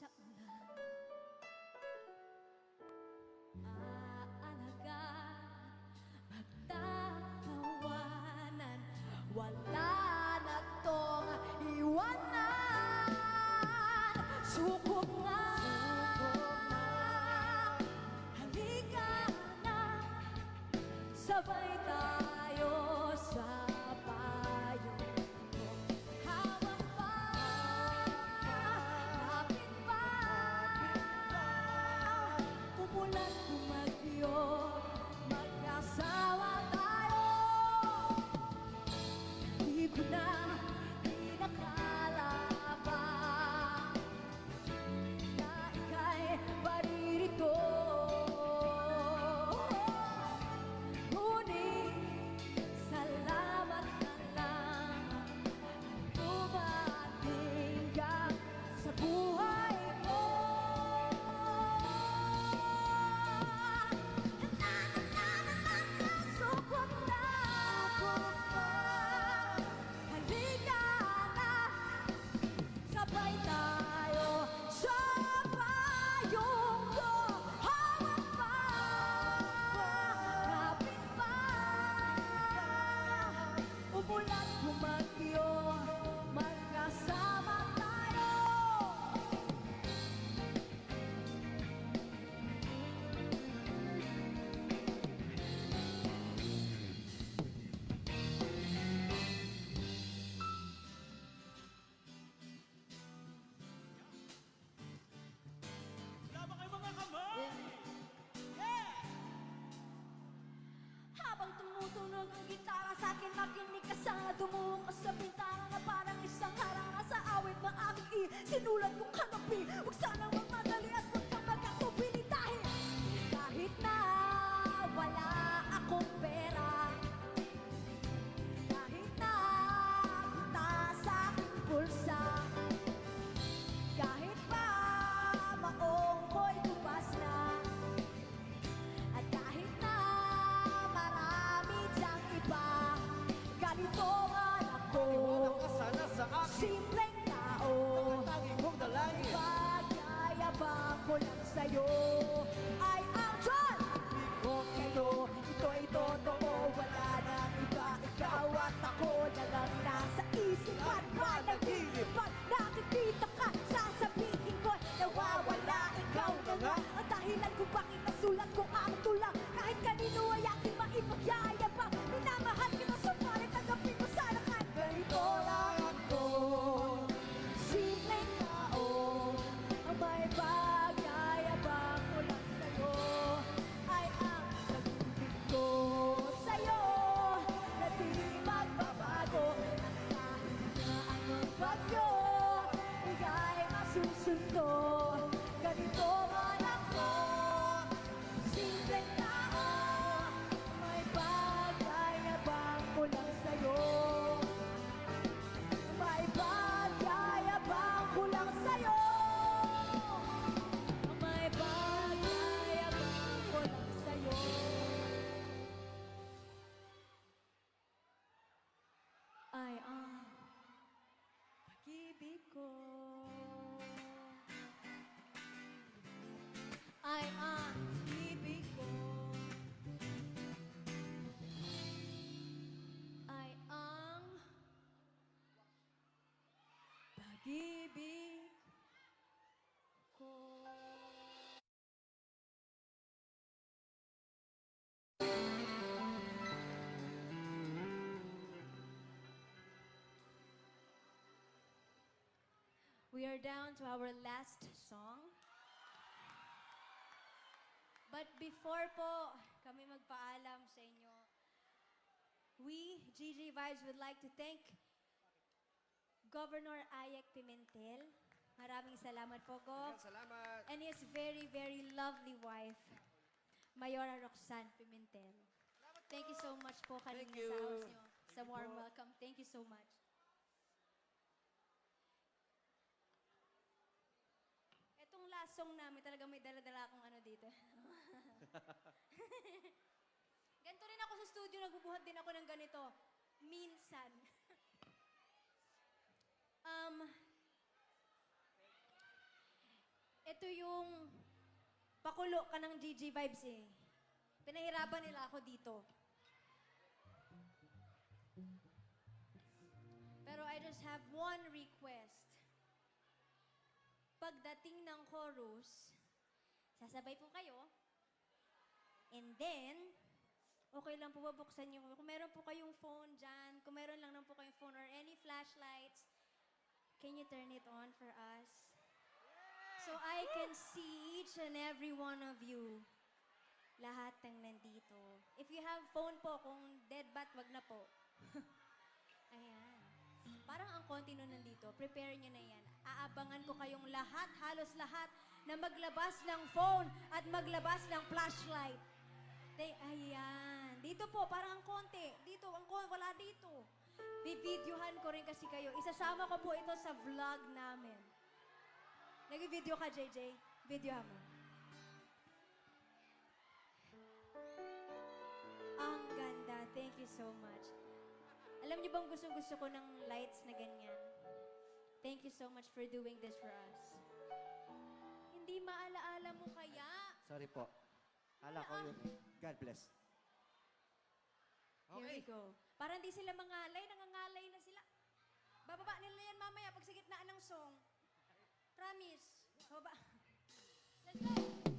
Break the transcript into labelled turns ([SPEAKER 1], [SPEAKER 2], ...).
[SPEAKER 1] sa ulan. Aalagaan, magtatawanan, wala na tong iwanan. Suko nga, halika na, sabay tayo sa payo. Hawak pa, kapit pa, umulan bumagyo, magkasama tayo. Di ko na inakala pa na ika'y paririto. Ngunit salamat na lang dumating ka sa buhay ko. Suko na, halika na, sabay tayo sa payong ko. Hawak pa, kapit pa, umulan bumagyo, magkasama tayo.
[SPEAKER 2] Wala ba kayo mga kamay? Yeah!
[SPEAKER 1] Habang tumutunog ang gitara sa akin, makinig ka sana, dumuho ka sa bintana na parang isang haranga sa awit ng aking sinulat kong kanapi. Huwag sanang magmadali at huwag kang magkatubili dahil kahit na wala akong pera, kahit na punta sa aking pulsa, kahit pa maong ko'y tupas na, at kahit na marami diyang iba, ganito man ako,
[SPEAKER 2] Wala ka sana sa akin.
[SPEAKER 1] simpleng tao.
[SPEAKER 2] Ang tanging kong dalangin.
[SPEAKER 1] Pagkayabang ko lang sa'yo ay ang Diyos. Ito'y totoo, wala nang iba. Ikaw at ako na lang nasa isipan. Panaginip, pag nakikita ka, sasabihin ko nawawala. Ikaw na nga ang dahilan kung bakit nasulat ko ang tulang. Kahit kanino ay aking maipagyayabang, minamahal kita, subalit tanggapin mo sana kahit ganito lang ako. Simpleng tao, ang may pagyayabang ko lang sa'yo ay ang pag-ibig ko sa'yo na di magbabago. At kahit na ang bagyo, ika'y masusundo. Ganito man ako, simpleng tao, may pagyayabang ko lang sa'yo. May pagyayabang ko lang sa'yo. May pagyayabang ko lang sa'yo. Ay ang pag-ibig ko. Ay ang ibig ko. Ay ang pag-ibig ko. We are down to our last song. But before po kami magpaalam sa inyo, we, GG Vibes, would like to thank Governor Ayek Pimentel. Maraming salamat po, Gov.
[SPEAKER 2] Salamat.
[SPEAKER 1] And his very, very lovely wife, Mayora Roxanne Pimentel. Thank you so much po kanina
[SPEAKER 2] Thank you.
[SPEAKER 1] sa house nyo. Sa
[SPEAKER 2] Thank you
[SPEAKER 1] warm
[SPEAKER 2] po.
[SPEAKER 1] welcome. Thank you so much. Etong last song namin, talagang may dala-dala akong ano dito. Ganito rin ako sa studio, nagbubuhat din ako ng ganito. Minsan. ito yung pakulo ka ng GG vibes eh. Pinahirapan nila ako dito. Pero I just have one request. Pagdating ng chorus, sasabay po kayo. And then, okay lang po ba buksan niyo? Kung meron po kayong phone dyan, kung meron lang po kayong phone or any flashlights, can you turn it on for us? So I can see each and every one of you. Lahat ng nandito. If you have phone po, kung dead bat, wag na po. Ayan. Parang ang konti nun nandito. Prepare nyo na yan. Aabangan ko kayong lahat, halos lahat, na maglabas ng phone at maglabas ng flashlight. Ayan. Dito po, parang ang konti. Dito, wala dito. Bibidyohan ko rin kasi kayo. Isasama ko po ito sa vlog namin. Nag-video ka, JJ? Videohan mo. Ang ganda. Thank you so much. Alam niyo bang gusto ko ng lights na ganyan? Thank you so much for doing this for us. Hindi maalaala mo kaya?
[SPEAKER 2] Sorry po. Hala ko yun. God bless.
[SPEAKER 1] Here we go. Para hindi sila mangalay, nangangalay na sila. Bababa nila yan mamaya pag sa gitnaan ng song. Promise. Baba. Let's go!